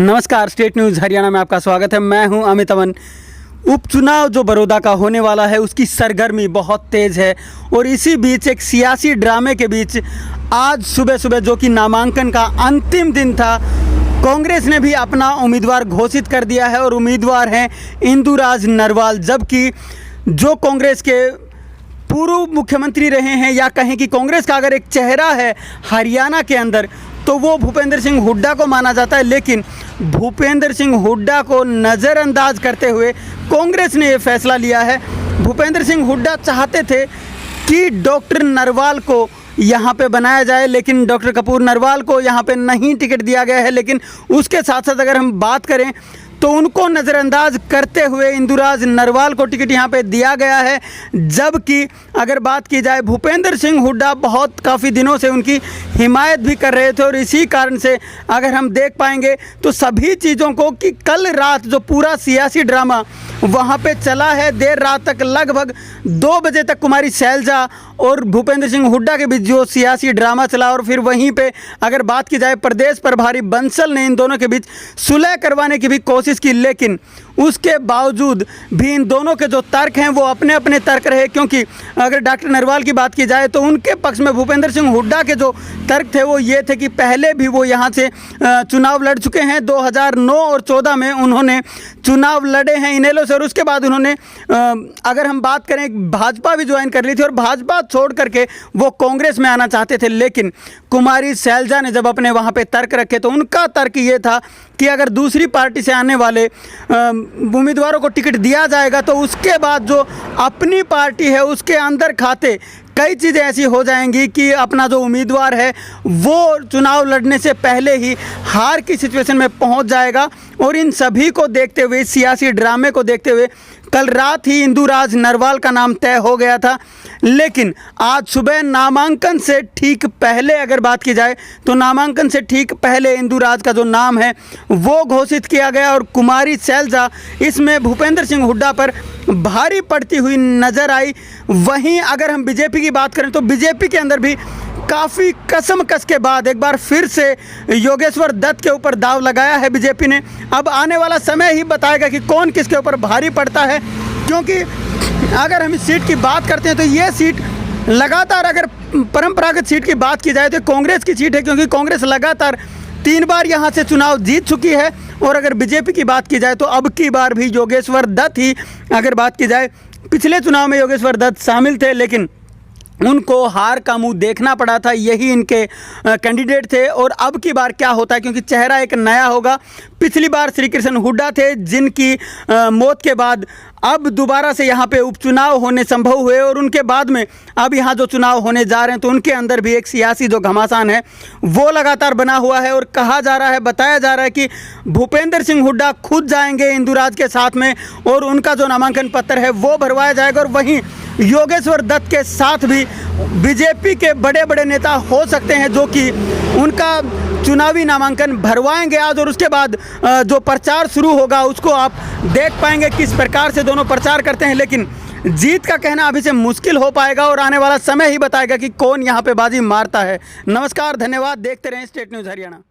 नमस्कार, state news Haryana में आपका स्वागत है। मैं हूं अमित अमन। उपचुनाव जो बड़ौदा का होने वाला है उसकी सरगर्मी बहुत तेज़ है और इसी बीच एक सियासी ड्रामे के बीच आज सुबह सुबह जो कि नामांकन का अंतिम दिन था, कांग्रेस ने भी अपना उम्मीदवार घोषित कर दिया है और उम्मीदवार हैं इंदुराज नरवाल। जबकि जो कांग्रेस के पूर्व मुख्यमंत्री रहे हैं या कहें कि कांग्रेस का अगर एक चेहरा है हरियाणा के अंदर तो वो भूपेंद्र सिंह हुड्डा को माना जाता है। लेकिन भूपेंद्र सिंह हुड्डा को नज़रअंदाज करते हुए कांग्रेस ने ये फैसला लिया है। भूपेंद्र सिंह हुड्डा चाहते थे कि डॉक्टर नरवाल को यहाँ पे बनाया जाए, लेकिन डॉक्टर कपूर नरवाल को यहाँ पे नहीं टिकट दिया गया है। लेकिन उसके साथ साथ अगर हम बात करें तो उनको नज़रअंदाज करते हुए इंदुराज नरवाल को टिकट यहाँ पे दिया गया है। जबकि अगर बात की जाए भूपेंद्र सिंह हुड्डा बहुत काफ़ी दिनों से उनकी हिमायत भी कर रहे थे और इसी कारण से अगर हम देख पाएंगे तो सभी चीज़ों को कि कल रात जो पूरा सियासी ड्रामा वहाँ पे चला है, देर रात तक लगभग 2 बजे तक कुमारी शैलजा और भूपेंद्र सिंह हुड्डा के बीच जो सियासी ड्रामा चला, और फिर वहीं पे अगर बात की जाए प्रदेश प्रभारी बंसल ने इन दोनों के बीच सुलह करवाने की भी कोशिश की। लेकिन उसके बावजूद भी इन दोनों के जो तर्क हैं वो अपने अपने तर्क रहे। क्योंकि अगर डॉक्टर नरवाल की बात की जाए तो उनके पक्ष में भूपेंद्र सिंह हुड्डा के जो तर्क थे वो ये थे कि पहले भी वो यहाँ से चुनाव लड़ चुके हैं। 2009 और 14 में उन्होंने चुनाव लड़े हैं इनेलो से, और उसके बाद उन्होंने अगर हम बात करें भाजपा भी ज्वाइन कर ली थी और भाजपा छोड़ करके वो कांग्रेस में आना चाहते थे। लेकिन कुमारी शैलजा ने जब अपने वहाँ पे तर्क रखे तो उनका तर्क ये था कि अगर दूसरी पार्टी से आने वाले उम्मीदवारों को टिकट दिया जाएगा तो उसके बाद जो अपनी पार्टी है उसके अंदर खाते कई चीज़ें ऐसी हो जाएंगी कि अपना जो उम्मीदवार है वो चुनाव लड़ने से पहले ही हार की सिचुएशन में पहुंच जाएगा। और इन सभी को देखते हुए, सियासी ड्रामे को देखते हुए कल रात ही इंदुराज नरवाल का नाम तय हो गया था। लेकिन आज सुबह नामांकन से ठीक पहले अगर बात की जाए तो नामांकन से ठीक पहले इंदुराज का जो नाम है वो घोषित किया गया और कुमारी शैलजा इसमें भूपेंद्र सिंह हुड्डा पर भारी पड़ती हुई नज़र आई। वहीं अगर हम बीजेपी की बात करें तो बीजेपी के अंदर भी काफ़ी कसमकस के बाद एक बार फिर से योगेश्वर दत्त के ऊपर दाव लगाया है बीजेपी ने। अब आने वाला समय ही बताएगा कि कौन किसके ऊपर भारी पड़ता है। क्योंकि अगर हम इस सीट की बात करते हैं तो ये सीट लगातार, अगर परंपरागत सीट की बात की जाए तो कांग्रेस की सीट है, क्योंकि कांग्रेस लगातार 3 बार यहाँ से चुनाव जीत चुकी है। और अगर बीजेपी की बात की जाए तो अब की बार भी योगेश्वर दत्त ही, अगर बात की जाए पिछले चुनाव में योगेश्वर दत्त शामिल थे लेकिन उनको हार का मुंह देखना पड़ा था, यही इनके कैंडिडेट थे। और अब की बार क्या होता है, क्योंकि चेहरा एक नया होगा। पिछली बार श्री कृष्ण हुड्डा थे जिनकी मौत के बाद अब दोबारा से यहाँ पे उपचुनाव होने संभव हुए और उनके बाद में अब यहाँ जो चुनाव होने जा रहे हैं तो उनके अंदर भी एक सियासी जो घमासान है वो लगातार बना हुआ है। और कहा जा रहा है, बताया जा रहा है कि भूपेंद्र सिंह हुड्डा खुद जाएंगे इंदुराज के साथ में और उनका जो नामांकन पत्र है वो भरवाया जाएगा। और वहीं योगेश्वर दत्त के साथ भी बीजेपी के बड़े बड़े नेता हो सकते हैं जो कि उनका चुनावी नामांकन भरवाएंगे आज। और उसके बाद जो प्रचार शुरू होगा उसको आप देख पाएंगे किस प्रकार से दोनों प्रचार करते हैं। लेकिन जीत का कहना अभी से मुश्किल हो पाएगा और आने वाला समय ही बताएगा कि कौन यहाँ पे बाजी मारता है। नमस्कार, धन्यवाद, देखते रहें स्टेट न्यूज़ हरियाणा।